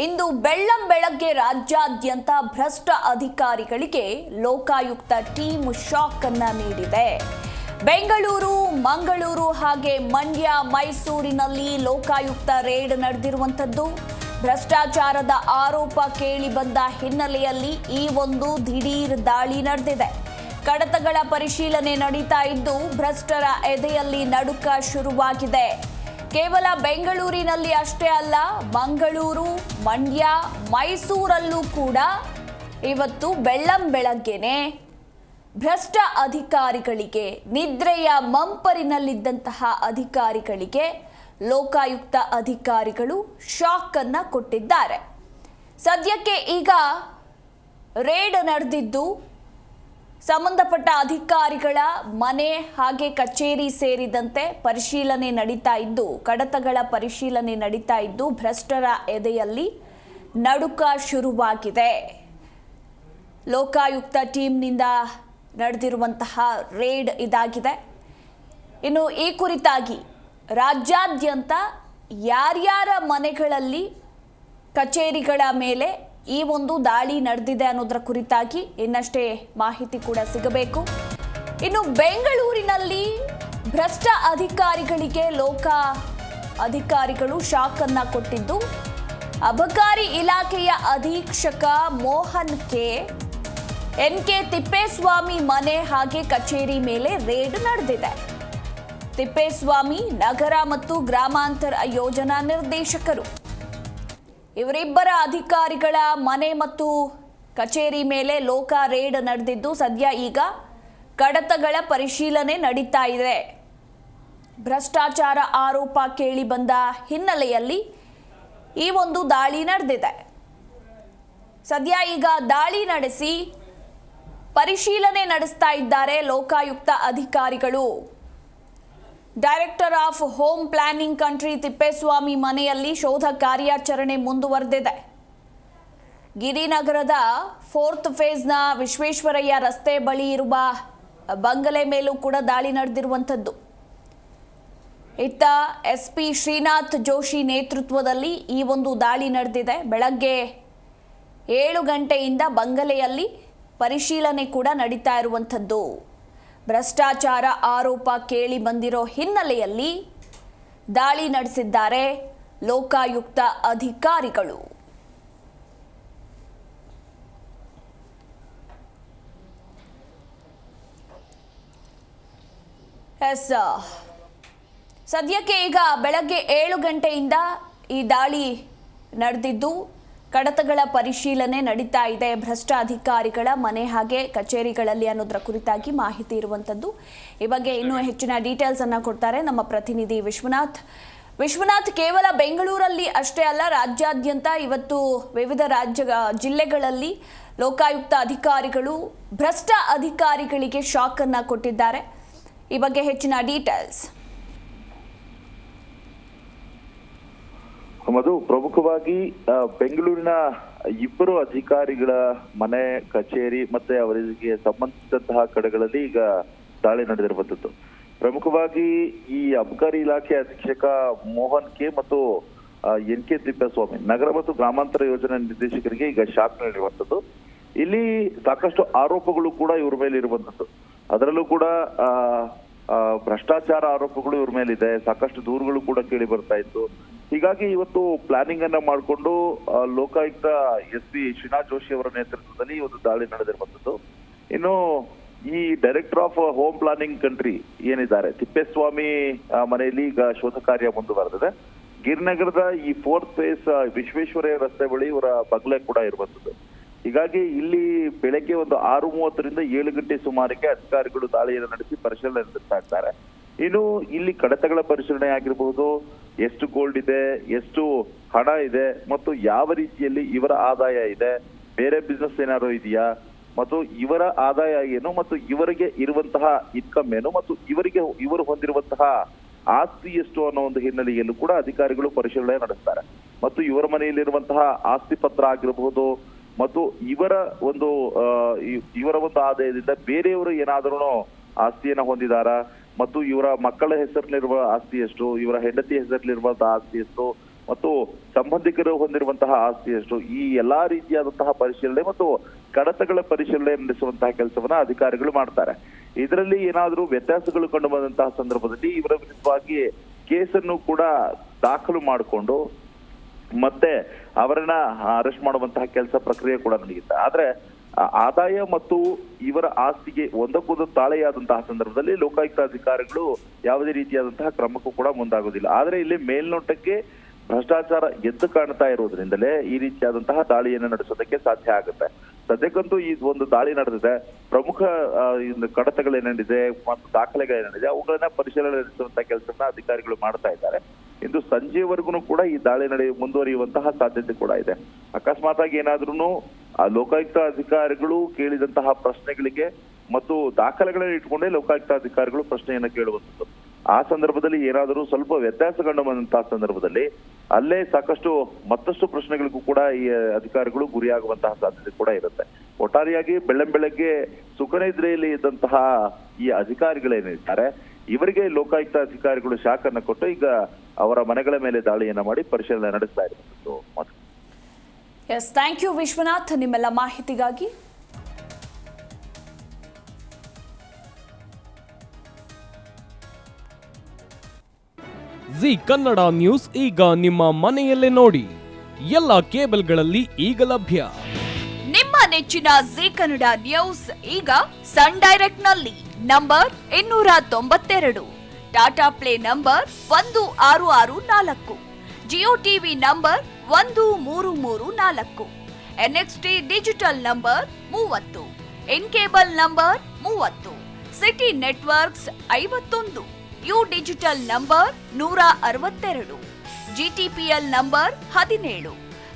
ಇಂದು ಬೆಳ್ಳಂಬೆಳಗ್ಗೆ ರಾಜ್ಯಾದ್ಯಂತ ಭ್ರಷ್ಟ ಅಧಿಕಾರಿಗಳಿಗೆ ಲೋಕಾಯುಕ್ತ ಟೀಮ್ ಶಾಕ್ ಅನ್ನ ನೀಡಿದೆ. ಬೆಂಗಳೂರು, ಮಂಗಳೂರು ಹಾಗೆ ಮಂಡ್ಯ, ಮೈಸೂರಿನಲ್ಲಿ ಲೋಕಾಯುಕ್ತ ರೇಡ್ ನಡೆದಿರುವಂತದ್ದು. ಭ್ರಷ್ಟಾಚಾರದ ಆರೋಪ ಕೇಳಿ ಬಂದ ಹಿನ್ನೆಲೆಯಲ್ಲಿ ಈ ಒಂದು ದಿಢೀರ್ ದಾಳಿ ನಡೆದಿದೆ. ಕಡತಗಳ ಪರಿಶೀಲನೆ ನಡೀತಾ ಇದ್ದು ಭ್ರಷ್ಟರ ಎದೆಯಲ್ಲಿ ನಡುಕ ಶುರುವಾಗಿದೆ. ಕೇವಲ ಬೆಂಗಳೂರಿನಲ್ಲಿ ಅಷ್ಟೇ ಅಲ್ಲ, ಮಂಗಳೂರು, ಮಂಡ್ಯ, ಮೈಸೂರಲ್ಲೂ ಕೂಡ ಇವತ್ತು ಬೆಳ್ಳಂಬೆಳಗ್ಗೆನೆ ಭ್ರಷ್ಟ ಅಧಿಕಾರಿಗಳಿಗೆ, ನಿದ್ರೆಯ ಮಂಪರಿನಲ್ಲಿದ್ದಂತಹ ಅಧಿಕಾರಿಗಳಿಗೆ ಲೋಕಾಯುಕ್ತ ಅಧಿಕಾರಿಗಳು ಶಾಕ್ ಅನ್ನ ಕೊಟ್ಟಿದ್ದಾರೆ. ಸದ್ಯಕ್ಕೆ ಈಗ ರೇಡ್ ನಡೆದಿದ್ದು ಸಂಬಂಧಪಟ್ಟ ಅಧಿಕಾರಿಗಳ ಮನೆ ಹಾಗೆ ಕಚೇರಿ ಸೇರಿದಂತೆ ಪರಿಶೀಲನೆ ನಡೀತಾ ಇದ್ದು, ಕಡತಗಳ ಪರಿಶೀಲನೆ ನಡೀತಾ ಇದ್ದು ಭ್ರಷ್ಟರ ಎದೆಯಲ್ಲಿ ನಡುಕ ಶುರುವಾಗಿದೆ. ಲೋಕಾಯುಕ್ತ ಟೀಮ್ನಿಂದ ನಡೆದಿರುವಂತಹ ರೇಡ್ ಇದಾಗಿದೆ. ಇನ್ನು ಈ ಕುರಿತಾಗಿ ರಾಜ್ಯಾದ್ಯಂತ ಯಾರ್ಯಾರ ಮನೆಗಳಲ್ಲಿ, ಕಚೇರಿಗಳ ಮೇಲೆ ಈ ಒಂದು ದಾಳಿ ನಡೆದಿದೆ ಅನ್ನೋದರ ಕುರಿತಾಗಿ ಇನ್ನಷ್ಟೇ ಮಾಹಿತಿ ಕೂಡ ಸಿಗಬೇಕು. ಇನ್ನು ಬೆಂಗಳೂರಿನಲ್ಲಿ ಭ್ರಷ್ಟ ಅಧಿಕಾರಿಗಳಿಗೆ ಅಧಿಕಾರಿಗಳು ಶಾಕ್ ಅನ್ನ ಕೊಟ್ಟಿದ್ದು, ಅಬಕಾರಿ ಇಲಾಖೆಯ ಅಧೀಕ್ಷಕ ಮೋಹನ್ ಎನ್.ಕೆ. ತಿಪ್ಪೇಸ್ವಾಮಿ ಮನೆ ಹಾಗೆ ಕಚೇರಿ ಮೇಲೆ ರೇಡ್ ನಡೆದಿದೆ. ತಿಪ್ಪೇಸ್ವಾಮಿ ನಗರ ಮತ್ತು ಗ್ರಾಮಾಂತರ ಯೋಜನಾ ನಿರ್ದೇಶಕರು. ಇವರಿಬ್ಬರ ಅಧಿಕಾರಿಗಳ ಮನೆ ಮತ್ತು ಕಚೇರಿ ಮೇಲೆ ರೇಡ್ ನಡೆದಿದ್ದು ಸದ್ಯ ಈಗ ಕಡತಗಳ ಪರಿಶೀಲನೆ ನಡೀತಾ ಇದೆ. ಭ್ರಷ್ಟಾಚಾರ ಆರೋಪ ಕೇಳಿ ಬಂದ ಹಿನ್ನೆಲೆಯಲ್ಲಿ ಈ ಒಂದು ದಾಳಿ ನಡೆದಿದೆ. ಸದ್ಯ ಈಗ ದಾಳಿ ನಡೆಸಿ ಪರಿಶೀಲನೆ ನಡೆಸ್ತಾ ಇದ್ದಾರೆ ಲೋಕಾಯುಕ್ತ ಅಧಿಕಾರಿಗಳು. Director of home planning country Thippeswamy ಮನೆಯಲ್ಲಿ ಶೋಧ ಕಾರ್ಯಾಚರಣೆ ಮುಂದುವರೆದಿದೆ. ಗಿರಿನಗರದ 4th ಫೇಸ್ನ ವಿಶ್ವೇಶ್ವರಯ್ಯ ರಸ್ತೆ ಬಳಿ ಇರುವ ಬಂಗಲೆ ಮೇಲೂ ಕೂಡ ದಾಳಿ ನಡೆದಿರುವಂಥದ್ದು. ಇತ್ತ SP ಶ್ರೀನಾಥ್ ಜೋಶಿ ನೇತೃತ್ವದಲ್ಲಿ ಈ ಒಂದು ದಾಳಿ ನಡೆದಿದೆ. ಬೆಳಗ್ಗೆ 7 ಗಂಟೆಯಿಂದ ಬಂಗಲೆಯಲ್ಲಿ ಪರಿಶೀಲನೆ ಕೂಡ ನಡೀತಾ ಇರುವಂಥದ್ದು. ಭ್ರಷ್ಟಾಚಾರ ಆರೋಪ ಕೇಳಿ ಬಂದಿರೋ ಹಿನ್ನೆಲೆಯಲ್ಲಿ ದಾಳಿ ನಡೆಸಿದ್ದಾರೆ ಲೋಕಾಯುಕ್ತ ಅಧಿಕಾರಿಗಳು. ಸದ್ಯಕ್ಕೆ ಈಗ ಬೆಳಗ್ಗೆ 7 ಗಂಟೆಯಿಂದ ಈ ದಾಳಿ ನಡೆದಿದ್ದು ಕಡತಗಳ ಪರಿಶೀಲನೆ ನಡೀತಾ ಇದೆ. ಭ್ರಷ್ಟ ಅಧಿಕಾರಿಗಳ ಮನೆ ಹಾಗೆ ಕಚೇರಿಗಳಲ್ಲಿ ಅನ್ನೋದರ ಕುರಿತಾಗಿ ಮಾಹಿತಿ ಇರುವಂಥದ್ದು. ಈ ಬಗ್ಗೆ ಇನ್ನೂ ಹೆಚ್ಚಿನ ಡೀಟೇಲ್ಸ್ ಅನ್ನ ಕೊಡ್ತಾರೆ ನಮ್ಮ ಪ್ರತಿನಿಧಿ ವಿಶ್ವನಾಥ್. ಕೇವಲ ಬೆಂಗಳೂರಲ್ಲಿ ಅಷ್ಟೇ ಅಲ್ಲ, ರಾಜ್ಯಾದ್ಯಂತ ಇವತ್ತು ವಿವಿಧ ಜಿಲ್ಲೆಗಳಲ್ಲಿ ಲೋಕಾಯುಕ್ತ ಅಧಿಕಾರಿಗಳು ಭ್ರಷ್ಟ ಅಧಿಕಾರಿಗಳಿಗೆ ಶಾಕ್ ಅನ್ನ ಕೊಟ್ಟಿದ್ದಾರೆ. ಈ ಬಗ್ಗೆ ಹೆಚ್ಚಿನ ಡೀಟೇಲ್ಸ್. ಮಧು, ಪ್ರಮುಖವಾಗಿ ಬೆಂಗಳೂರಿನ ಇಬ್ಬರು ಅಧಿಕಾರಿಗಳ ಮನೆ, ಕಚೇರಿ ಮತ್ತೆ ಅವರಿಗೆ ಸಂಬಂಧಿಸಿದಂತಹ ಕಡೆಗಳಲ್ಲಿ ಈಗ ದಾಳಿ ನಡೆದಿರುವಂತದ್ದು. ಪ್ರಮುಖವಾಗಿ ಈ ಅಬಕಾರಿ ಇಲಾಖೆ ಅಧೀಕ್ಷಕ ಮೋಹನ್ ಮತ್ತು ಎನ್.ಕೆ. ತಿಪ್ಪೇಸ್ವಾಮಿ ನಗರ ಮತ್ತು ಗ್ರಾಮಾಂತರ ಯೋಜನಾ ನಿರ್ದೇಶಕರಿಗೆ ಈಗ ಶಾಕ್ ನೀಡಿರುವಂತದ್ದು. ಇಲ್ಲಿ ಸಾಕಷ್ಟು ಆರೋಪಗಳು ಕೂಡ ಇವ್ರ ಮೇಲೆ ಇರುವಂತದ್ದು. ಅದರಲ್ಲೂ ಕೂಡ ಭ್ರಷ್ಟಾಚಾರ ಆರೋಪಗಳು ಇವ್ರ ಮೇಲಿದೆ. ಸಾಕಷ್ಟು ದೂರುಗಳು ಕೂಡ ಕೇಳಿ ಬರ್ತಾ ಇತ್ತು. ಹೀಗಾಗಿ ಇವತ್ತು ಪ್ಲಾನಿಂಗ್ ಅನ್ನ ಮಾಡಿಕೊಂಡು ಲೋಕಾಯುಕ್ತ SP ಶ್ರೀನಾಥ್ ಜೋಶಿ ಅವರ ನೇತೃತ್ವದಲ್ಲಿ ಒಂದು ದಾಳಿ ನಡೆದಿರುವಂತದ್ದು. ಇನ್ನು ಈ director of home planning country ಏನಿದ್ದಾರೆ ತಿಪ್ಪೇಸ್ವಾಮಿ ಮನೆಯಲ್ಲಿ ಈಗ ಶೋಧ ಕಾರ್ಯ ಮುಂದುವರೆದಿದೆ. ಗಿರಿನಗರದ ಈ 4th ಫೇಸ್ ವಿಶ್ವೇಶ್ವರಯ್ಯ ರಸ್ತೆ ಬಳಿ ಇವರ ಬಗ್ಲೆ ಕೂಡ ಇರುವಂತದ್ದು. ಹೀಗಾಗಿ ಇಲ್ಲಿ ಬೆಳಗ್ಗೆ ಒಂದು 6:30ರಿಂದ 7 ಗಂಟೆ ಸುಮಾರಿಗೆ ಅಧಿಕಾರಿಗಳು ದಾಳಿಯನ್ನು ನಡೆಸಿ ಪರಿಶೀಲನೆ ನಡೆಸ್ತಾ ಇದ್ದಾರೆ. ಇನ್ನು ಇಲ್ಲಿ ಕಡತಗಳ ಪರಿಶೀಲನೆ ಆಗಿರಬಹುದು, ಎಷ್ಟು ಗೋಲ್ಡ್ ಇದೆ, ಎಷ್ಟು ಹಣ ಇದೆ ಮತ್ತು ಯಾವ ರೀತಿಯಲ್ಲಿ ಇವರ ಆದಾಯ ಇದೆ, ಬೇರೆ ಬಿಸ್ನೆಸ್ ಏನಾದ್ರು ಇದೆಯಾ, ಮತ್ತು ಇವರ ಆದಾಯ ಏನು ಮತ್ತು ಇವರಿಗೆ ಇರುವಂತಹ ಇನ್ಕಮ್ ಏನು ಮತ್ತು ಇವರು ಹೊಂದಿರುವಂತಹ ಆಸ್ತಿ ಎಷ್ಟು ಅನ್ನೋ ಒಂದು ಹಿನ್ನೆಲೆಯಲ್ಲೂ ಕೂಡ ಅಧಿಕಾರಿಗಳು ಪರಿಶೀಲನೆ ನಡೆಸ್ತಾರೆ. ಮತ್ತು ಇವರ ಮನೆಯಲ್ಲಿರುವಂತಹ ಆಸ್ತಿ ಪತ್ರ ಆಗಿರಬಹುದು ಮತ್ತು ಇವರ ಒಂದು ಆದಾಯದಿಂದ ಬೇರೆಯವರು ಏನಾದರೂ ಆಸ್ತಿಯನ್ನ ಹೊಂದಿದಾರಾ ಮತ್ತು ಇವರ ಮಕ್ಕಳ ಹೆಸರಿನಲ್ಲಿರುವ ಆಸ್ತಿ ಎಷ್ಟು, ಇವರ ಹೆಂಡತಿ ಹೆಸರಿನಲ್ಲಿರುವಂತಹ ಆಸ್ತಿ ಎಷ್ಟು, ಮತ್ತು ಸಂಬಂಧಿಕರು ಹೊಂದಿರುವಂತಹ ಆಸ್ತಿ ಎಷ್ಟು, ಈ ಎಲ್ಲಾ ರೀತಿಯಾದಂತಹ ಪರಿಶೀಲನೆ ಮತ್ತು ಕಡತಗಳ ಪರಿಶೀಲನೆ ನಡೆಸುವಂತಹ ಕೆಲಸವನ್ನ ಅಧಿಕಾರಿಗಳು ಮಾಡ್ತಾರೆ. ಇದರಲ್ಲಿ ಏನಾದರೂ ವ್ಯತ್ಯಾಸಗಳು ಕಂಡು ಬಂದಂತಹ ಸಂದರ್ಭದಲ್ಲಿ ಇವರ ವಿರುದ್ಧವಾಗಿ ಕೇಸನ್ನು ಕೂಡ ದಾಖಲು ಮಾಡಿಕೊಂಡು ಮತ್ತೆ ಅವರನ್ನ ಅರೆಸ್ಟ್ ಮಾಡುವಂತಹ ಕೆಲಸ ಪ್ರಕ್ರಿಯೆ ಕೂಡ ನಡೆಯುತ್ತೆ. ಆದ್ರೆ ಆದಾಯ ಮತ್ತು ಇವರ ಆಸ್ತಿಗೆ ಒಂದಕ್ಕೊಂದು ತಾಳೆಯಾದಂತಹ ಸಂದರ್ಭದಲ್ಲಿ ಲೋಕಾಯುಕ್ತ ಅಧಿಕಾರಿಗಳು ಯಾವುದೇ ರೀತಿಯಾದಂತಹ ಕ್ರಮಕ್ಕೂ ಕೂಡ ಮುಂದಾಗೋದಿಲ್ಲ. ಆದ್ರೆ ಇಲ್ಲಿ ಮೇಲ್ನೋಟಕ್ಕೆ ಭ್ರಷ್ಟಾಚಾರ ಎದ್ದು ಕಾಣ್ತಾ ಇರೋದ್ರಿಂದಲೇ ಈ ರೀತಿಯಾದಂತಹ ದಾಳಿಯನ್ನು ನಡೆಸೋದಕ್ಕೆ ಸಾಧ್ಯ ಆಗುತ್ತೆ. ಸದ್ಯಕ್ಕಂತೂ ಈ ಒಂದು ದಾಳಿ ನಡೆದಿದೆ. ಪ್ರಮುಖ ಕಡತಗಳೇನೇನಿದೆ ಮತ್ತು ದಾಖಲೆಗಳೇನಿದೆ ಅವುಗಳನ್ನ ಪರಿಶೀಲನೆ ನಡೆಸುವಂತಹ ಕೆಲಸನ ಅಧಿಕಾರಿಗಳು ಮಾಡ್ತಾ ಇದ್ದಾರೆ. ಇಂದು ಸಂಜೆವರೆಗೂ ಕೂಡ ಈ ದಾಳಿ ಮುಂದುವರಿಯುವಂತಹ ಸಾಧ್ಯತೆ ಕೂಡ ಇದೆ. ಅಕಸ್ಮಾತ್ ಆಗಿ ಏನಾದ್ರೂ ಲೋಕಾಯುಕ್ತ ಅಧಿಕಾರಿಗಳು ಕೇಳಿದಂತಹ ಪ್ರಶ್ನೆಗಳಿಗೆ ಮತ್ತು ದಾಖಲೆಗಳನ್ನ ಇಟ್ಕೊಂಡೇ ಲೋಕಾಯುಕ್ತ ಅಧಿಕಾರಿಗಳು ಪ್ರಶ್ನೆಯನ್ನ ಕೇಳುವಂಥದ್ದು. ಆ ಸಂದರ್ಭದಲ್ಲಿ ಏನಾದರೂ ಸ್ವಲ್ಪ ವ್ಯತ್ಯಾಸ ಕಂಡು ಬಂದಂತಹ ಸಂದರ್ಭದಲ್ಲಿ ಅಲ್ಲೇ ಮತ್ತಷ್ಟು ಪ್ರಶ್ನೆಗಳಿಗೂ ಕೂಡ ಈ ಅಧಿಕಾರಿಗಳು ಗುರಿಯಾಗುವಂತಹ ಸಾಧ್ಯತೆ ಕೂಡ ಇರುತ್ತೆ. ಒಟ್ಟಾರೆಯಾಗಿ ಬೆಳ್ಳಂಬೆಳಗ್ಗೆ ಸುಖನಿದ್ರೆಯಲ್ಲಿ ಇದ್ದಂತಹ ಈ ಅಧಿಕಾರಿಗಳೇನಿದ್ದಾರೆ ಇವರಿಗೆ ಲೋಕಾಯುಕ್ತ ಅಧಿಕಾರಿಗಳು ಶಾಕ್ ಅನ್ನು ಕೊಟ್ಟು ಈಗ ಅವರ ಮನೆಗಳ ಮೇಲೆ ದಾಳಿಯನ್ನ ಮಾಡಿ ಪರಿಶೀಲನೆ ನಡೆಸ್ತಾ ಇರುವಂತದ್ದು. ಎಸ್, ಥ್ಯಾಂಕ್ ಯು ವಿಶ್ವನಾಥ್ ನಿಮ್ಮೆಲ್ಲ ಮಾಹಿತಿಗಾಗಿ. ಜಿ ಕನ್ನಡ ನ್ಯೂಸ್ ಈಗ ನಿಮ್ಮ ಮನೆಯಲ್ಲೇ ನೋಡಿ. ಎಲ್ಲ ಕೇಬಲ್ಗಳಲ್ಲಿ ಈಗ ಲಭ್ಯ. ನಿಮ್ಮ ನೆಚ್ಚಿನ ಜಿ ಕನ್ನಡ ನ್ಯೂಸ್ ಈಗ ಸನ್ ಡೈರೆಕ್ಟ್ ನಲ್ಲಿ number 292, Tata play number 1664, Jio TV number 1334, NXT digital number 30, in cable number 30, city networks 51, U digital number 162, GTPL number 17,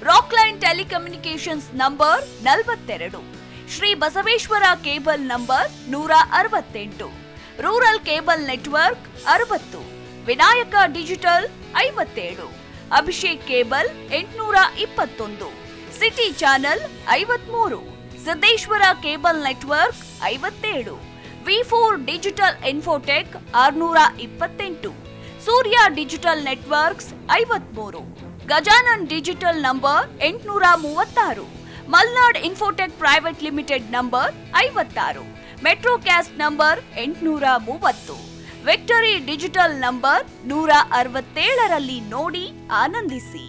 Rockline telecommunications number 42, Shri Basaveshwara cable number 168, rural cable network 60, Vinayaka digital 57, Abhishek cable 821, city channel 53, Siddeshwara cable network 57, V4 digital Infotech 628, Surya digital networks 53, Gajanan digital number 836, Malnad Infotech Private Limited number 56, Metrocast number 830, Victory Digital number 167ರಲ್ಲಿ ನೋಡಿ ಆನಂದಿಸಿ.